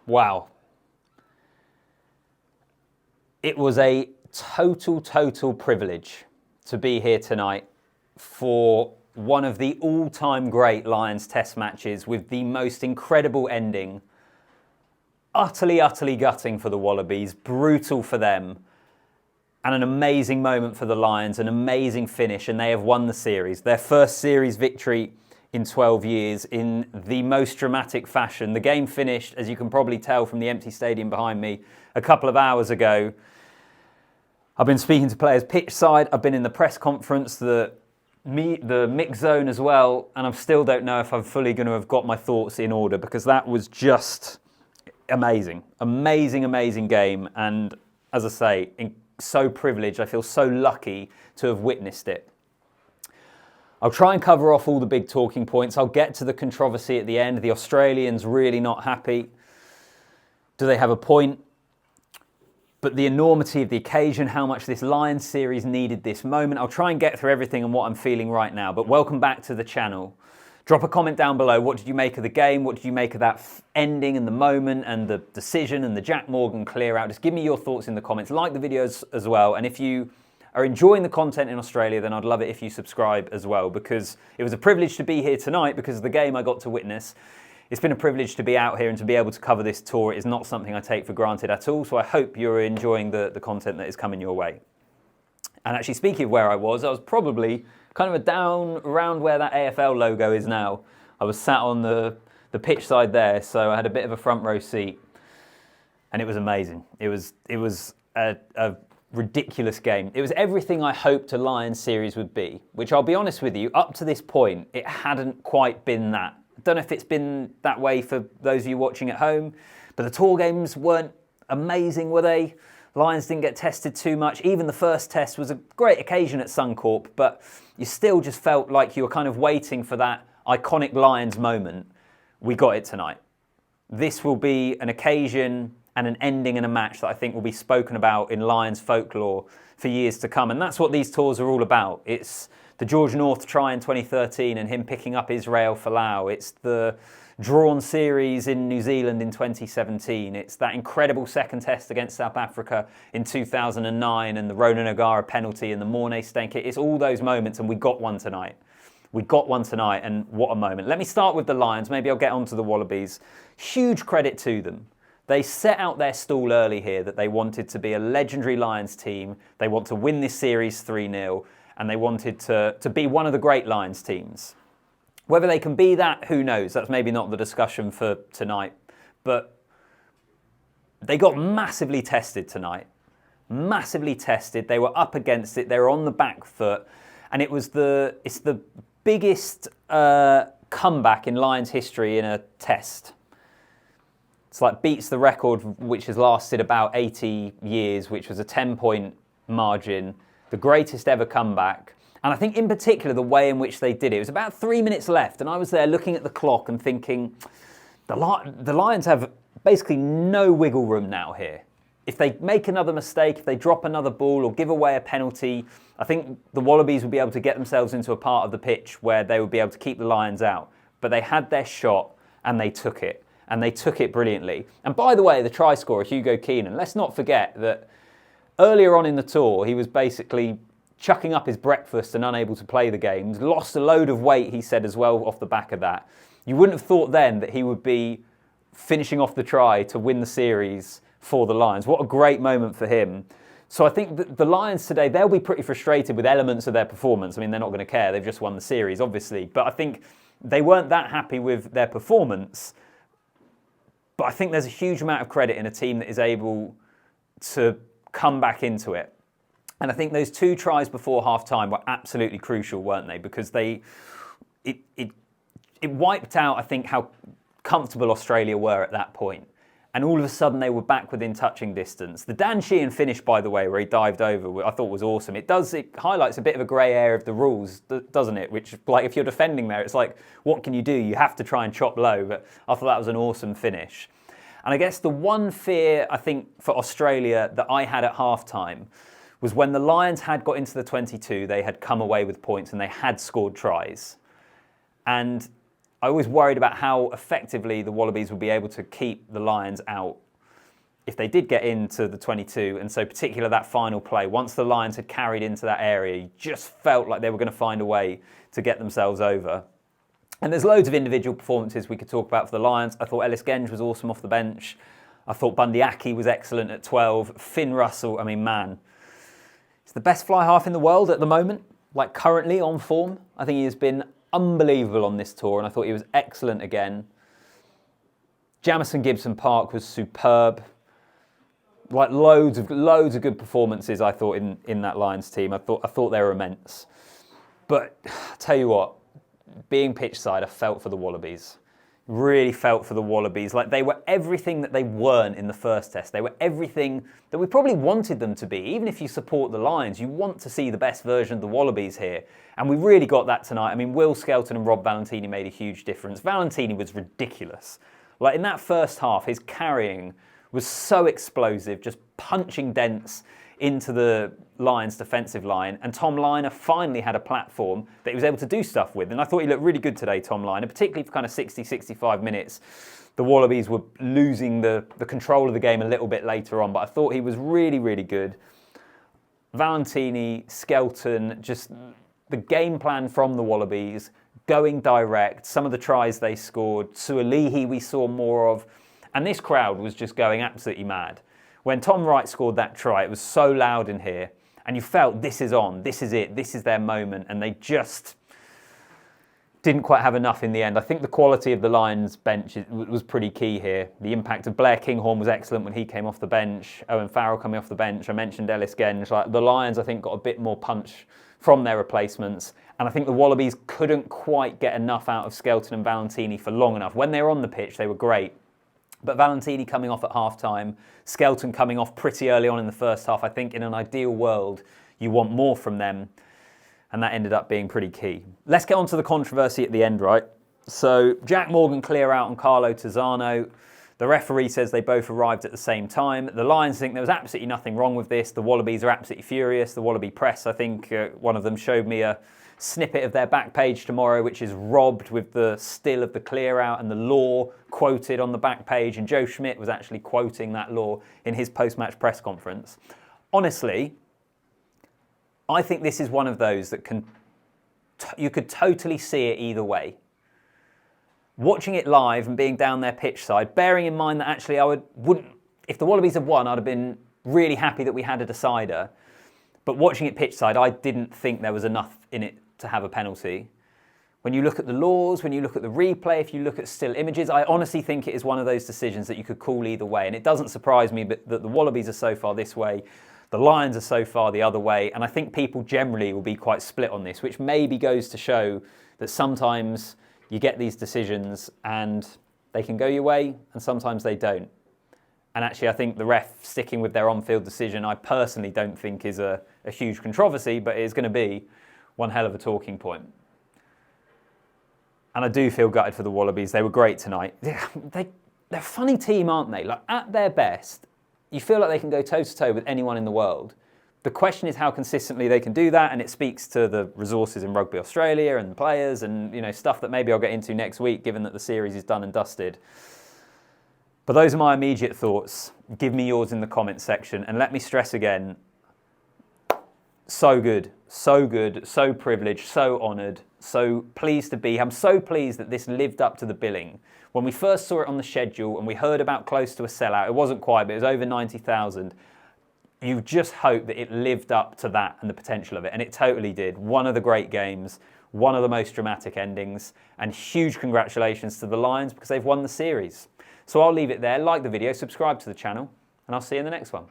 Wow. It was a total privilege to be here tonight for one of the all-time great Lions Test matches with the most incredible ending. Utterly gutting for the Wallabies, brutal for them, and an amazing moment for the Lions, an amazing finish, and they have won the series. Their first series victory in 12 years in the most dramatic fashion. The game finished, as you can probably tell from the empty stadium behind me, a couple of hours ago. I've been speaking to players pitch side, I've been in the press conference, the mix zone as well, and I still don't know if I'm fully going to have got my thoughts in order, because that was just amazing. Amazing game, and as I say, so privileged. I feel so lucky to have witnessed it. I'll try and cover off all the big talking points. I'll get to the controversy at the end. The Australians really not happy. Do they have a point? But the enormity of the occasion, how much this Lions series needed this moment. I'll try and get through everything and what I'm feeling right now. But welcome back to the channel. Drop a comment down below. What did you make of the game? What did you make of that ending and the moment and the decision and the Jack Morgan clear out? Just give me your thoughts in the comments. Like the videos as well. And if you are enjoying the content in Australia, then I'd love it if you subscribe as well, because it was a privilege to be here tonight because of the game I got to witness. It's been a privilege to be out here and to be able to cover this tour. It is not something I take for granted at all. So I hope you're enjoying the content that is coming your way. And actually, speaking of where I was probably kind of down around where that AFL logo is now. I was sat on the pitch side there, so I had a bit of a front row seat, and it was amazing. It was a ridiculous game. It was everything I hoped a Lions series would be, which I'll be honest with you, up to this point, it hadn't quite been that. I don't know if it's been that way for those of you watching at home, but the tour games weren't amazing, were they? Lions didn't get tested too much. Even the first test was a great occasion at Suncorp, but you still just felt like you were kind of waiting for that iconic Lions moment. We got it tonight. This will be an occasion and an ending in a match that I think will be spoken about in Lions folklore for years to come. And that's what these tours are all about. It's the George North try in 2013 and him picking up Israel Folau. It's the drawn series in New Zealand in 2017. It's that incredible second test against South Africa in 2009 and the Ronan O'Gara penalty and the Mornay Stain kick. It's all those moments, and we got one tonight. We got one tonight, and what a moment. Let me start with the Lions. Maybe I'll get on to the Wallabies. Huge credit to them. They set out their stall early here that they wanted to be a legendary Lions team. They want to win this series 3-0, and they wanted to be one of the great Lions teams. Whether they can be that, who knows? That's maybe not the discussion for tonight. But they got massively tested tonight. Massively tested. They were up against it. They were on the back foot. And it's the biggest comeback in Lions history in a test. It's like beats the record which has lasted about 80 years, which was a 10-point margin. The greatest ever comeback. And I think in particular the way in which they did it. It was about 3 minutes left, and I was there looking at the clock and thinking, the Lions have basically no wiggle room now here. If they make another mistake, if they drop another ball or give away a penalty, I think the Wallabies would be able to get themselves into a part of the pitch where they would be able to keep the Lions out. But they had their shot and they took it. And they took it brilliantly. And by the way, the try scorer, Hugo Keenan, let's not forget that earlier on in the tour, he was basically chucking up his breakfast and unable to play the games. Lost a load of weight, he said, as well, off the back of that. You wouldn't have thought then that he would be finishing off the try to win the series for the Lions. What a great moment for him. So I think that the Lions today, they'll be pretty frustrated with elements of their performance. I mean, they're not going to care. They've just won the series, obviously. But I think they weren't that happy with their performance. But I think there's a huge amount of credit in a team that is able to come back into it. And I think those two tries before half-time were absolutely crucial, weren't they? Because it wiped out, I think, how comfortable Australia were at that point. And all of a sudden, they were back within touching distance. The Dan Sheehan finish, by the way, where he dived over, I thought was awesome. It highlights a bit of a grey area of the rules, doesn't it? Which, like, if you're defending there, it's like, what can you do? You have to try and chop low. But I thought that was an awesome finish. And I guess the one fear, I think, for Australia that I had at half-time was when the Lions had got into the 22, they had come away with points and they had scored tries. And I always worried about how effectively the Wallabies would be able to keep the Lions out if they did get into the 22, and so particularly that final play, once the Lions had carried into that area, you just felt like they were going to find a way to get themselves over. And there's loads of individual performances we could talk about for the Lions. I thought Ellis Genge was awesome off the bench. I thought Bundy Aki was excellent at 12. Finn Russell, I mean, man, he's the best fly half in the world at the moment, like currently on form. I think he has been unbelievable on this tour, and I thought he was excellent again. Jamison Gibson Park was superb. Like loads of good performances, I thought, in that Lions team. I thought they were immense. But I tell you what, being pitch side, I felt for the Wallabies. Really felt for the Wallabies. Like they were everything that they weren't in the first test. They were everything that we probably wanted them to be. Even if you support the Lions, you want to see the best version of the Wallabies here. And we really got that tonight. I mean, Will Skelton and Rob Valentini made a huge difference. Valentini was ridiculous. Like in that first half, his carrying was so explosive, just punching dents into the Lions' defensive line. And Tom Liner finally had a platform that he was able to do stuff with. And I thought he looked really good today, Tom Liner, particularly for kind of 60, 65 minutes. The Wallabies were losing the control of the game a little bit later on, but I thought he was really, really good. Valentini, Skelton, just the game plan from the Wallabies, going direct, some of the tries they scored, Sualihi we saw more of. And this crowd was just going absolutely mad. When Tom Wright scored that try, it was so loud in here, and you felt this is on, this is it, this is their moment, and they just didn't quite have enough in the end. I think the quality of the Lions bench was pretty key here. The impact of Blair Kinghorn was excellent when he came off the bench. Owen Farrell coming off the bench. I mentioned Ellis Genge. Like the Lions, I think, got a bit more punch from their replacements. And I think the Wallabies couldn't quite get enough out of Skelton and Valentini for long enough. When they were on the pitch, they were great. But Valentini coming off at half-time, Skelton coming off pretty early on in the first half. I think in an ideal world, you want more from them. And that ended up being pretty key. Let's get on to the controversy at the end, right? So Jack Morgan clear out on Carlo Tizzano. The referee says they both arrived at the same time. The Lions think there was absolutely nothing wrong with this. The Wallabies are absolutely furious. The Wallaby press, I think one of them showed me a snippet of their back page tomorrow, which is robbed with the still of the clear out and the law quoted on the back page. And Joe Schmidt was actually quoting that law in his post-match press conference. Honestly, I think this is one of those that you could totally see it either way. Watching it live and being down their pitch side, bearing in mind that actually if the Wallabies had won, I'd have been really happy that we had a decider. But watching it pitch side, I didn't think there was enough in it to have a penalty. When you look at the laws, when you look at the replay, if you look at still images, I honestly think it is one of those decisions that you could call either way. And it doesn't surprise me that the Wallabies are so far this way, the Lions are so far the other way. And I think people generally will be quite split on this, which maybe goes to show that sometimes you get these decisions and they can go your way and sometimes they don't. And actually, I think the ref sticking with their on-field decision, I personally don't think is a huge controversy, but it is going to be one hell of a talking point. And I do feel gutted for the Wallabies. They were great tonight. They're a funny team, aren't they? Like at their best, you feel like they can go toe-to-toe with anyone in the world. The question is how consistently they can do that, and it speaks to the resources in Rugby Australia and the players and stuff that maybe I'll get into next week, given that the series is done and dusted. But those are my immediate thoughts. Give me yours in the comments section. And let me stress again, so good, so privileged, so honoured, so pleased to be. I'm so pleased that this lived up to the billing. When we first saw it on the schedule and we heard about close to a sellout, it wasn't quite, but it was over 90,000. You just hope that it lived up to that and the potential of it. And it totally did. One of the great games, one of the most dramatic endings, and huge congratulations to the Lions because they've won the series. So I'll leave it there. Like the video, subscribe to the channel, and I'll see you in the next one.